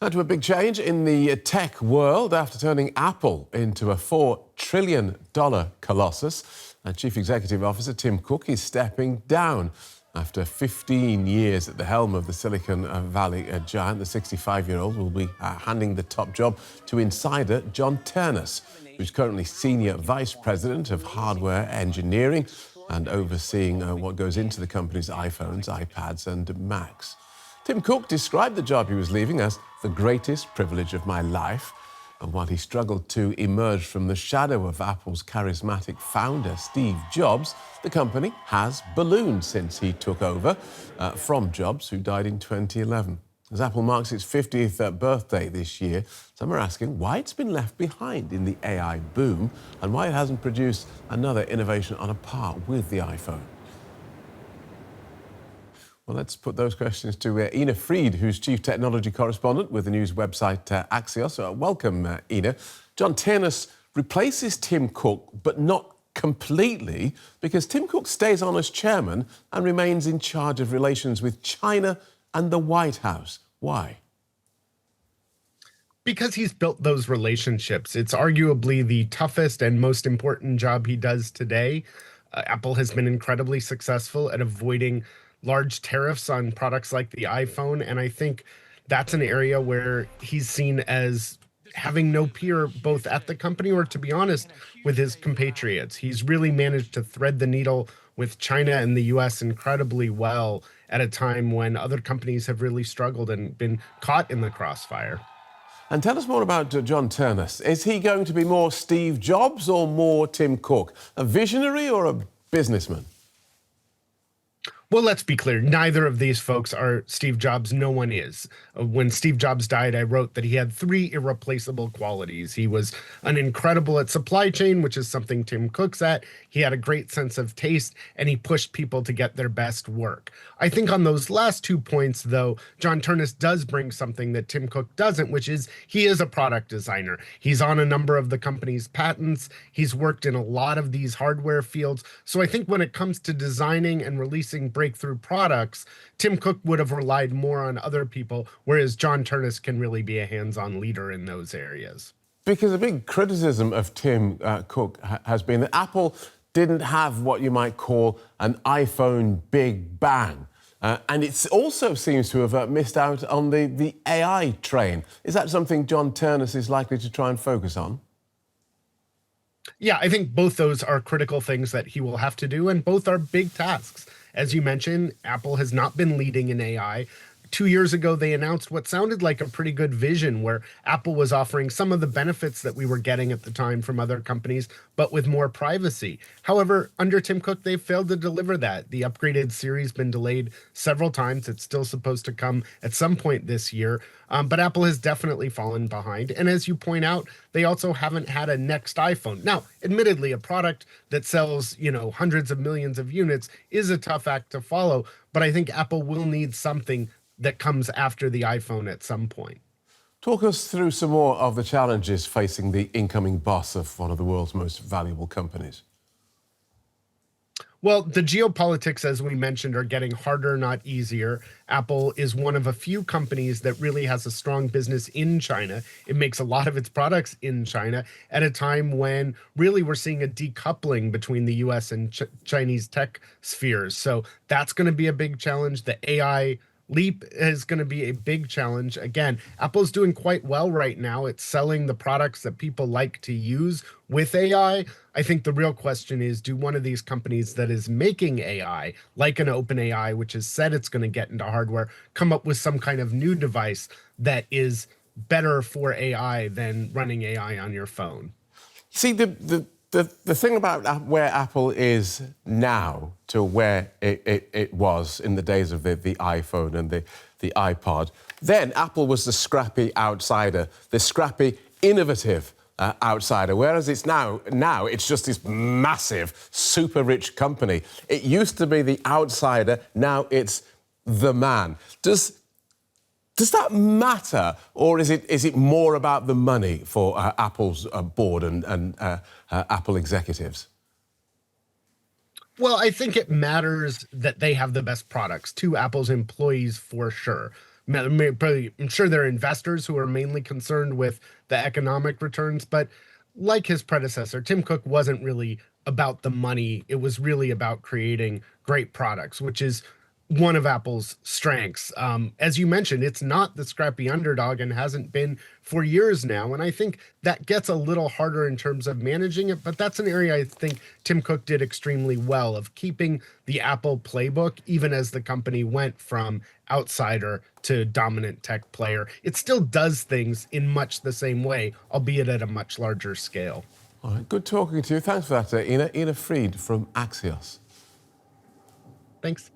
Now to a big change in the tech world after turning Apple into a $4 trillion colossus. And Chief Executive Officer Tim Cook is stepping down. After 15 years at the helm of the Silicon Valley giant, the 65-year-old will be handing the top job to insider John Ternus, who's currently Senior Vice President of Hardware Engineering and overseeing what goes into the company's iPhones, iPads and Macs. Tim Cook described the job he was leaving as the greatest privilege of my life. And while he struggled to emerge from the shadow of Apple's charismatic founder, Steve Jobs, the company has ballooned since he took over from Jobs, who died in 2011. As Apple marks its 50th birthday this year, some are asking why it's been left behind in the AI boom and why it hasn't produced another innovation on a par with the iPhone. Well, let's put those questions to Ina Fried, who's Chief Technology Correspondent with the news website Axios. Welcome, Ina. John Ternus replaces Tim Cook, but not completely, because Tim Cook stays on as chairman and remains in charge of relations with China and the White House. Why? Because he's built those relationships. It's arguably the toughest and most important job he does today. Apple has been incredibly successful at avoiding large tariffs on products like the iPhone. And I think that's an area where he's seen as having no peer, both at the company or, to be honest, with his compatriots. He's really managed to thread the needle with China and the US incredibly well at a time when other companies have really struggled and been caught in the crossfire. And tell us more about John Ternus. Is he going to be more Steve Jobs or more Tim Cook? A visionary or a businessman? Well, let's be clear. Neither of these folks are Steve Jobs. No one is. When Steve Jobs died, I wrote that he had three irreplaceable qualities. He was an incredible at supply chain, which is something Tim Cook's at. He had a great sense of taste, and he pushed people to get their best work. I think on those last 2 points, though, John Ternus does bring something that Tim Cook doesn't, which is he is a product designer. He's on a number of the company's patents. He's worked in a lot of these hardware fields. So I think when it comes to designing and releasing breakthrough products, Tim Cook would have relied more on other people, whereas John Ternus can really be a hands-on leader in those areas. Because a big criticism of Tim Cook has been that Apple didn't have what you might call an iPhone big bang. And it also seems to have missed out on the AI train. Is that something John Ternus is likely to try and focus on? Yeah, I think both those are critical things that he will have to do, and both are big tasks. As you mentioned, Apple has not been leading in AI. 2 years ago, they announced what sounded like a pretty good vision where Apple was offering some of the benefits that we were getting at the time from other companies, but with more privacy. However, under Tim Cook, they failed to deliver that. The upgraded series has been delayed several times. It's still supposed to come at some point this year, but Apple has definitely fallen behind. And as you point out, they also haven't had a next iPhone. Now, admittedly, a product that sells, hundreds of millions of units is a tough act to follow, but I think Apple will need something that comes after the iPhone at some point. Talk us through some more of the challenges facing the incoming boss of one of the world's most valuable companies. Well, the geopolitics, as we mentioned, are getting harder, not easier. Apple is one of a few companies that really has a strong business in China. It makes a lot of its products in China at a time when really we're seeing a decoupling between the US and Chinese tech spheres. So that's going to be a big challenge. The AI leap is going to be a big challenge. Again, Apple's doing quite well right now. It's selling the products that people like to use with AI. I think the real question is, do one of these companies that is making AI, like an OpenAI, which has said it's going to get into hardware, come up with some kind of new device that is better for AI than running AI on your phone? See, the thing about where Apple is now to where it was in the days of the iPhone and the iPod, then Apple was the scrappy outsider, the scrappy, innovative outsider, whereas it's now it's just this massive, super rich company. It used to be the outsider, now it's the man. Does that matter, or is it more about the money for Apple's board and Apple executives? Well, I think it matters that they have the best products to Apple's employees for sure. I'm sure there are investors who are mainly concerned with the economic returns, but like his predecessor, Tim Cook wasn't really about the money. It was really about creating great products, which is one of Apple's strengths. As you mentioned, it's not the scrappy underdog and hasn't been for years now. And I think that gets a little harder in terms of managing it. But that's an area I think Tim Cook did extremely well, of keeping the Apple playbook, even as the company went from outsider to dominant tech player. It still does things in much the same way, albeit at a much larger scale. All right, good talking to you. Thanks for that, Ina Fried from Axios. Thanks.